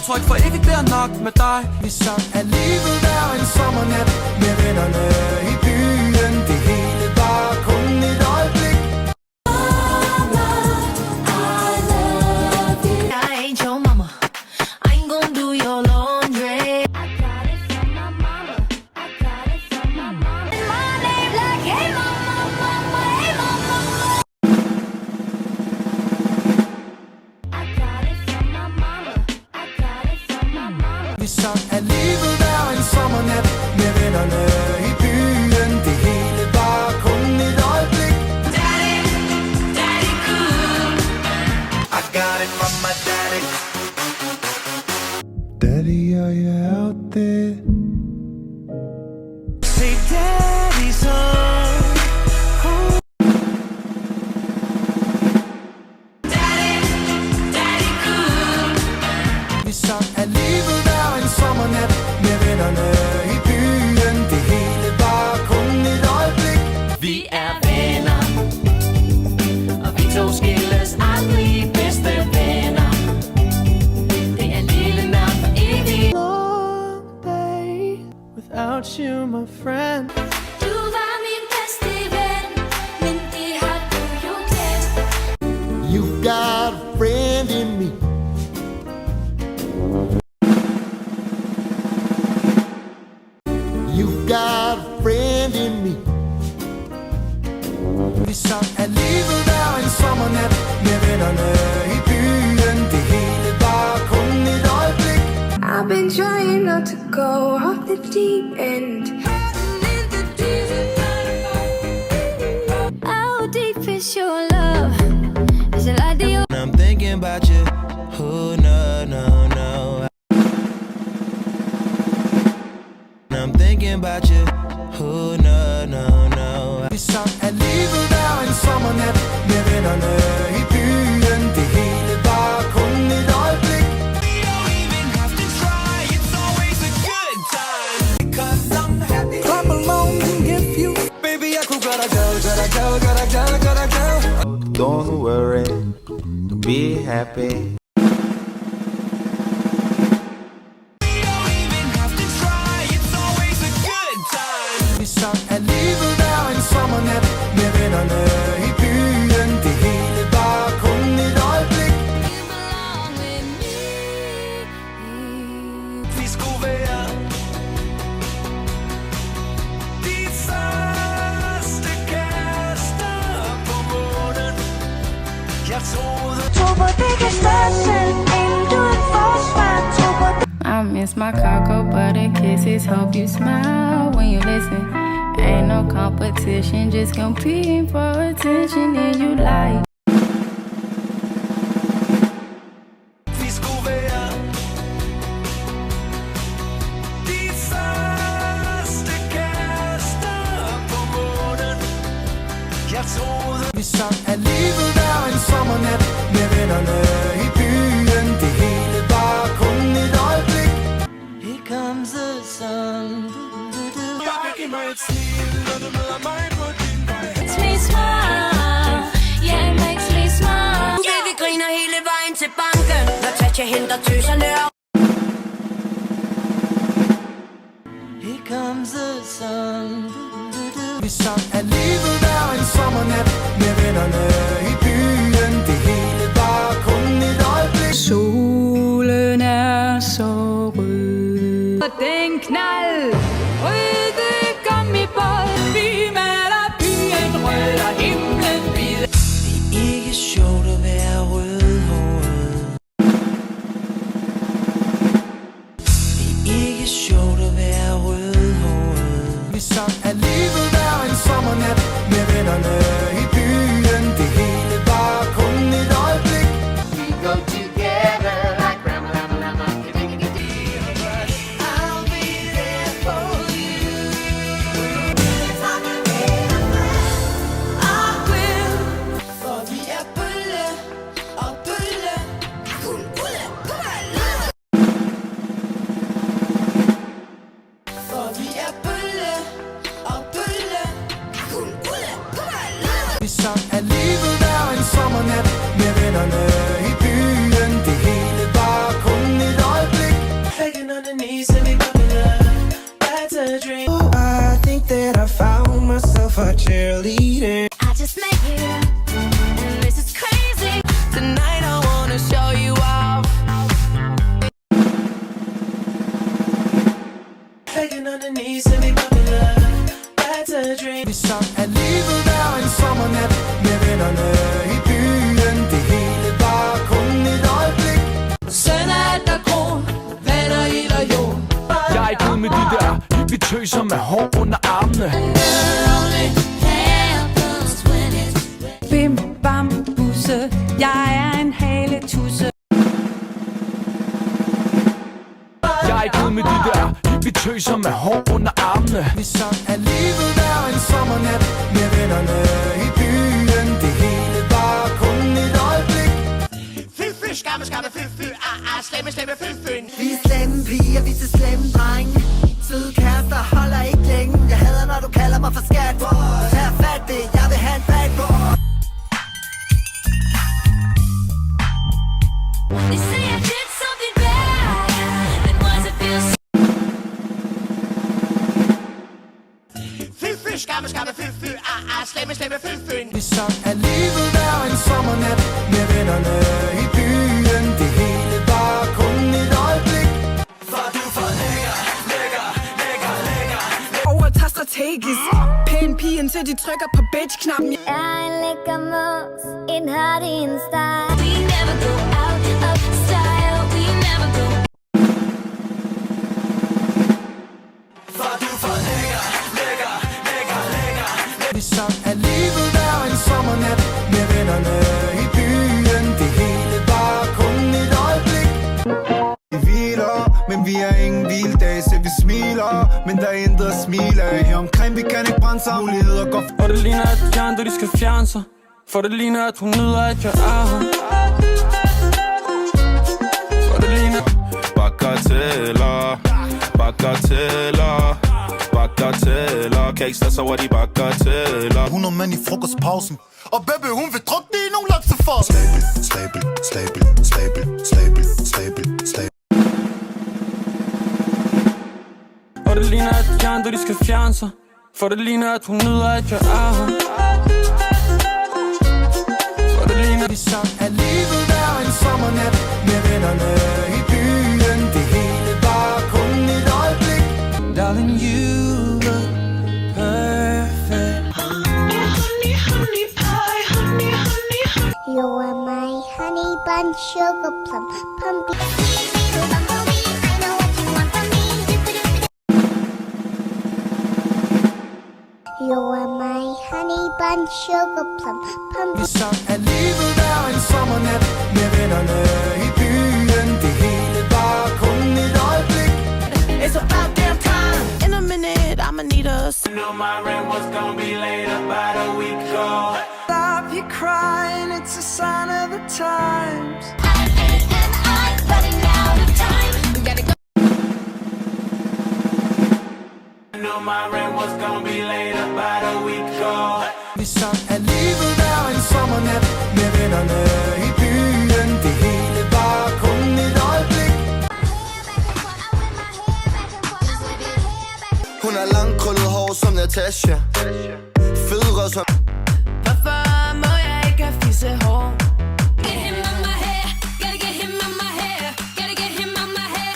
tror ikke for evigt det er nok med dig. Vi sang, at livet er en sommernat med vennerne i byen. Det hele var kun et øjeblik. Vi sang, at livet er en sommernat med vennerne i byen. Det hele var kun et øjeblik. Daddy, daddy cool. I got it from my daddy. Daddy, are you out there? Say daddy's home. Daddy, daddy cool. Vi sang, at livet sommernat med vennerne i byen. Det hele var kun et øjeblik. Vi er venner, og vi to skilles aldrig, bedste venner. Det er lille navn for evigt. Long day without you, my friend. Du var min bedste ven, men det har du jo glemt. You got a friend in me. You got a friend in me. Vi sang, at livet er en sommernat med vennerne i byen. Det hele var kun et øjeblik. I've been trying not to go off the deep end. How deep is your love? Is it like the I'm thinking about you. Oh no, no, no. I'm thinking about you. Oh no, no, no. Vi sang, at livet er en sommernat med vennerne i byen. Det hele var kun et øjeblik. We don't even have to try. It's always a good time. Because I'm happy. Clap along if you. Baby, I could gotta go, gotta go, gotta go, gotta go. Don't worry, be happy. Vi sang, at livet er en sommernat med vennerne i byen. Det hele var kun et øjeblik. Vi skulle være de første kærester på månen. Jeg troede Tror det kan største, inden du er forsvar. I miss my cocoa butter kisses. Hope you smile when you listen. Ain't no competition, just competing for attention. And you like. vi skulle være de første kærester på månen. Jeg troede vi sang, at livet er en sommernat med vennerne i byen. Det hele var kun et øjeblik. Here comes the sun. Makes me smile, yeah, it makes me smile. Ja, vi griner hele vejen til banken, når Tatja henter tøserne. Here comes the sun. Vi sang, at livet er en sommernat med vennerne i byen. Det hele var kun et øjeblik. Solen er så rød, og den knald røde gummibold. Vi maler byen rød og himlen hvid. Det er ikke sjovt at være rødhåret. Det er ikke sjovt at være rødhåret. Vi sang, at livet er en sommernat med vennerne i byen. Det hele var kun et øjeblik. We go together like Rama Lama Lama. I'll be there for ikke ud med de der hippie-tøser med hår under armene. Vi sang, at livet er en sommernat med vennerne i byen. Det hele var kun et øjeblik. Fy, skamme, fy, slemme, fy. Vi er slemme piger, vi er til slemme drenge. Søde kærester holder ikke længe. Jeg hader, når du kalder mig for skat. Tag fat det, jeg vil have en bad boy. They say I did something bad, and was it feel so Fy, skamme, fy, slemme, fy. Vi sang, at livet er en sommernat med vennerne i byen. Det hele var kun et øjeblik. For du får lækker. Overtager strategisk. Pæn pige indtil de trykker på bitch-knappen. Er en lækker mus, en hot i en style. we never go out of style. We never go. For du får lækker. Vi sang, at livet er en sommernat med vennerne i byen. Det hele var kun et øjeblik. Vi hviler, men vi er ingen hvildag, så vi smiler, men der er intet at smile af. Her omkring vi kan ikke brænde sig, muligheder går. Og det ligner at de andre, de skal fjerne sig. For det ligner at hun nyder at jeg er her. For det ligner Bagateller kan ikke starte over de bagateller. 100 mænd i frokostpausen, og baby hun vil drukke det i nogle laksefar. Slabel. Og det ligner at de andre, de skal fjerne sig. For det ligner at hun nyder at jeg er her. For det ligner Vi sang, at livet er en sommernat med vennerne i byen. Det hele var kun et øjeblik. Darling, you look perfect. You are my honey bun, sugar plum, pumpkin. You are my honey bun, sugar plum, pumpkin. Vi sang, at livet er en sommernat med vennerne i byen. Det hele var kun et øjeblik. It's about damn time. In a minute, I'ma need us. Know my rent was gonna be late about a week ago. Stop your crying, it's a sign of the times. Running out of time. We gotta go. Know my rent was gonna be late about a week ago. Vi sang, at livet er en sommernat med vennerne i byen. Det hele var kun et øjeblik. Hun har langkrøllet hår som Natasha. Federe som Hvorfor må jeg ikke have fissehår? Get him out my hair. Gotta get him out my hair. Gotta get him out my hair.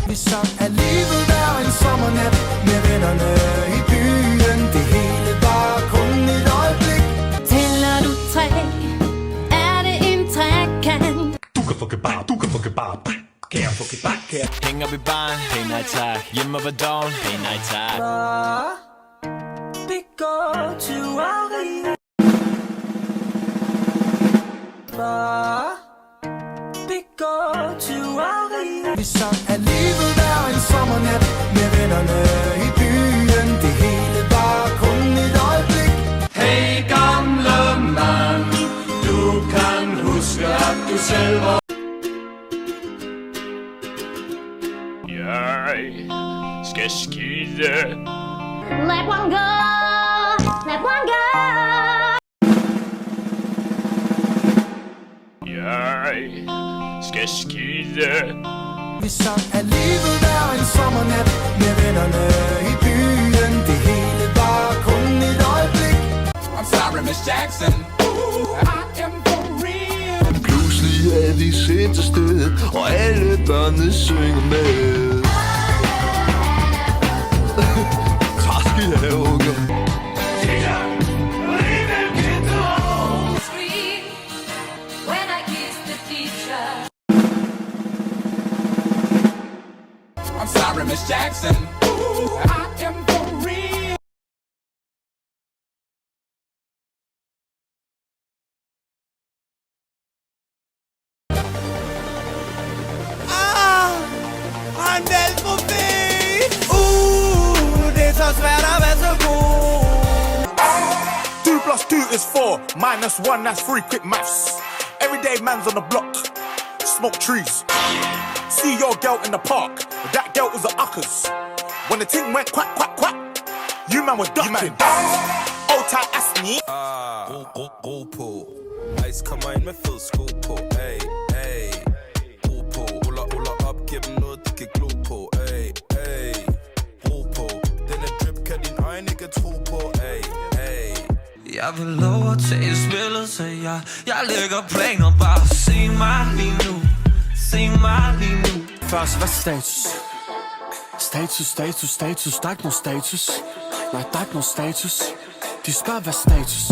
Vi sang, at livet er en sommernat med vennerne i byen. Det hele var kun et øjeblik. Tæller du 3? Er det en trekant? Du kan få kebab, kan jeg få kebab, kan jeg? Hænger vi barn, hey nej tak. Hjemme på dagen, hey nej tak. Vi går til Ari. Vi går til Ari. Vi sang, at livet er en sommernat med vennerne i byen. Det hele var kun et øjeblik. Hey gamle mand, du kan huske at du selv var. Jeg skal skide. Let one go. Let one go. Jeg skal skide. Vi sang, at livet er en sommernat med vennerne i byen. Det hele var kun et øjeblik. I'm sorry, Miss Jackson. I am for real. pludselig er vi sendt afsted, og alle børnene synger med. Kraske jeg unger. When I kiss the teacher. I'm sorry, Miss Jackson. I am is 4 minus 1, that's 3, quick maths. Everyday man's on the block, smoke trees. See your girl in the park, that girl was a uckers. When the ting went quack, quack, quack, you man were ducking. Old tight ass me. Ro på. Ice kommer ind med fed sko på. Ay, ay. Ro på. Ruller op, giv dem noget, de kan glo på. Ay, ay. Ro på. Denne drip kan din øjne ikke tro på. Ay, ay. Jeg vil lov at tage spillet, så jeg lægger planer. Bare se mig lige nu. Se mig lige nu. Først, hvad status? Status. Der er ikke nogen status. Nej, der er ikke nogen status. De spørger, hvad status?